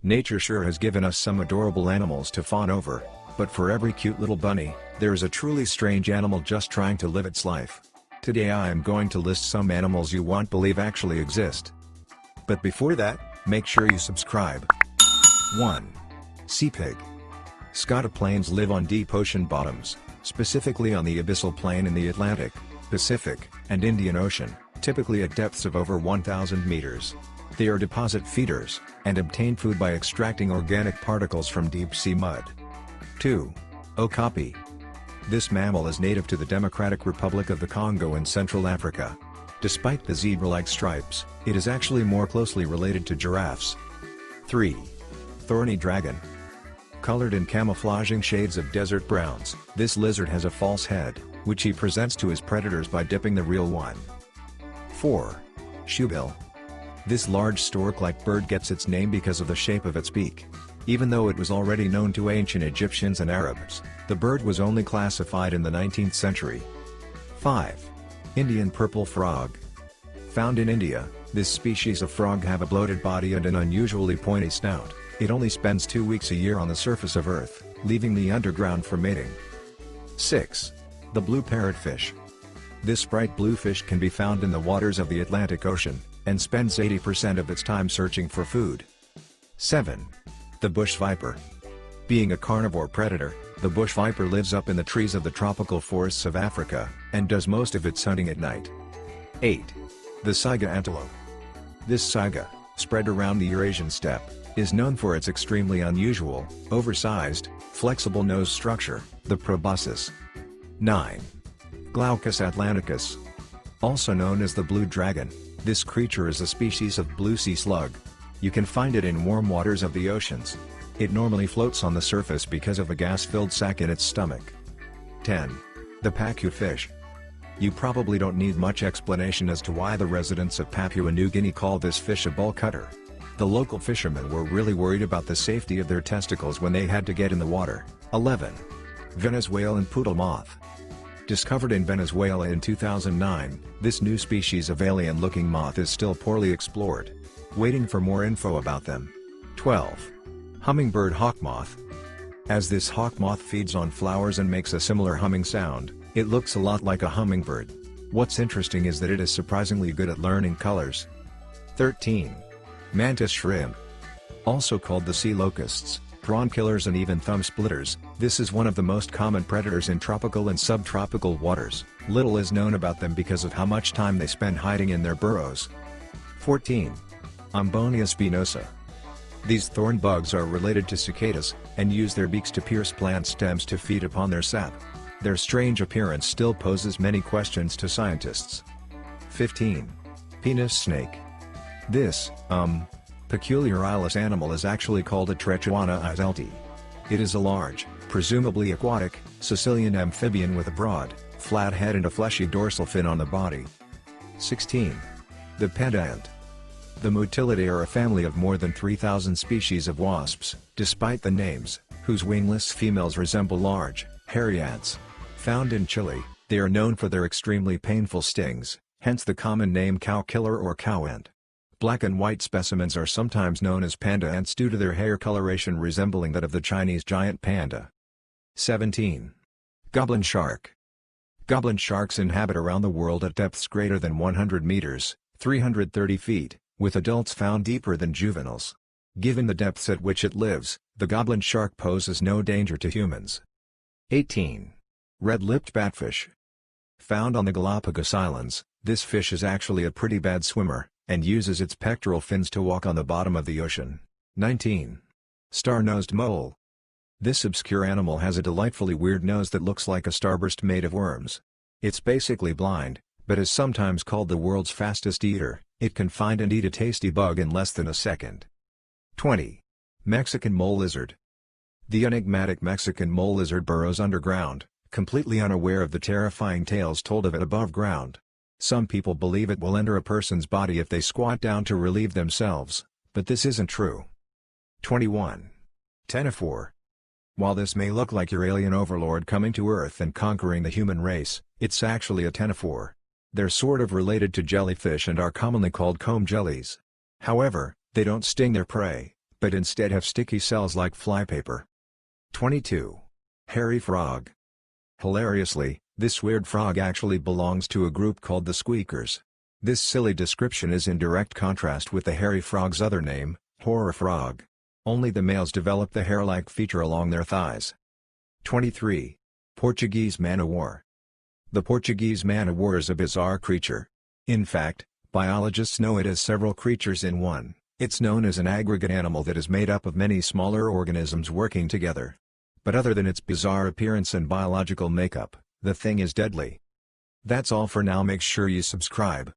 Nature sure has given us some adorable animals to fawn over, but for every cute little bunny, there is a truly strange animal just trying to live its life. Today I am going to list some animals you won't believe actually exist. But before that, make sure you subscribe. 1. Sea pig. Scotoplanes live on deep ocean bottoms, specifically on the abyssal plain in the Atlantic, Pacific, and Indian Ocean, typically at depths of over 1,000 meters. They are deposit feeders, and obtain food by extracting organic particles from deep-sea mud. 2. Okapi. This mammal is native to the Democratic Republic of the Congo in Central Africa. Despite the zebra-like stripes, it is actually more closely related to giraffes. 3. Thorny dragon. Colored in camouflaging shades of desert browns, this lizard has a false head, which he presents to his predators by dipping the real one. 4. Shoebill. This large stork-like bird gets its name because of the shape of its beak. Even though it was already known to ancient Egyptians and Arabs, the bird was only classified in the 19th century. 5. Indian purple frog. Found in India, this species of frog have a bloated body and an unusually pointy snout. It only spends 2 weeks a year on the surface of Earth, leaving the underground for mating. 6. The blue parrotfish. This bright blue fish can be found in the waters of the Atlantic Ocean, and spends 80% of its time searching for food. 7. The bush viper. Being a carnivore predator, the bush viper lives up in the trees of the tropical forests of Africa, and does most of its hunting at night. 8. The saiga antelope. This saiga, spread around the Eurasian steppe, is known for its extremely unusual, oversized, flexible nose structure, the proboscis. 9. Glaucus atlanticus. Also known as the blue dragon, this creature is a species of blue sea slug. You can find it in warm waters of the oceans. It normally floats on the surface because of a gas-filled sac in its stomach. 10. The pacu fish. You probably don't need much explanation as to why the residents of Papua New Guinea call this fish a bowl cutter. The local fishermen were really worried about the safety of their testicles when they had to get in the water. 11. Venezuelan poodle moth. Discovered in Venezuela in 2009, this new species of alien-looking moth is still poorly explored. Waiting for more info about them. 12. Hummingbird hawk moth. As this hawk moth feeds on flowers and makes a similar humming sound, it looks a lot like a hummingbird. What's interesting is that it is surprisingly good at learning colors. 13. Mantis shrimp. Also called the sea locusts, prawn killers and even thumb splitters, this is one of the most common predators in tropical and subtropical waters. Little is known about them because of how much time they spend hiding in their burrows. 14. Ambonia spinosa. These thorn bugs are related to cicadas, and use their beaks to pierce plant stems to feed upon their sap. Their strange appearance still poses many questions to scientists. 15. Penis snake. This, peculiar eyeless animal is actually called a Trechuana iselti. It is a large, presumably aquatic, Sicilian amphibian with a broad, flat head and a fleshy dorsal fin on the body. 16. The panda ant. The Mutilidae are a family of more than 3,000 species of wasps, despite the names, whose wingless females resemble large, hairy ants. Found in Chile, they are known for their extremely painful stings, hence the common name cow killer or cow ant. Black and white specimens are sometimes known as panda ants due to their hair coloration resembling that of the Chinese giant panda. 17. Goblin shark. Goblin sharks inhabit around the world at depths greater than 100 meters, 330 feet, with adults found deeper than juveniles. Given the depths at which it lives, the goblin shark poses no danger to humans. 18. Red-lipped batfish. Found on the Galapagos Islands, this fish is actually a pretty bad swimmer, and uses its pectoral fins to walk on the bottom of the ocean. 19. Star-nosed mole. This obscure animal has a delightfully weird nose that looks like a starburst made of worms. It's basically blind, but is sometimes called the world's fastest eater. It can find and eat a tasty bug in less than a second. 20. Mexican mole lizard. The enigmatic Mexican mole lizard burrows underground, completely unaware of the terrifying tales told of it above ground. Some people believe it will enter a person's body if they squat down to relieve themselves, but this isn't true. 21. Ctenophore. While this may look like your alien overlord coming to Earth and conquering the human race, it's actually a ctenophore. They're sort of related to jellyfish and are commonly called comb jellies. However, they don't sting their prey, but instead have sticky cells like flypaper. 22. Hairy frog. Hilariously, this weird frog actually belongs to a group called the squeakers. This silly description is in direct contrast with the hairy frog's other name, horror frog. Only the males develop the hair-like feature along their thighs. 23. Portuguese man-o'-war. The Portuguese man-o'-war is a bizarre creature. In fact, biologists know it as several creatures in one. It's known as an aggregate animal that is made up of many smaller organisms working together. But other than its bizarre appearance and biological makeup, the thing is deadly. That's all for now. Make sure you subscribe,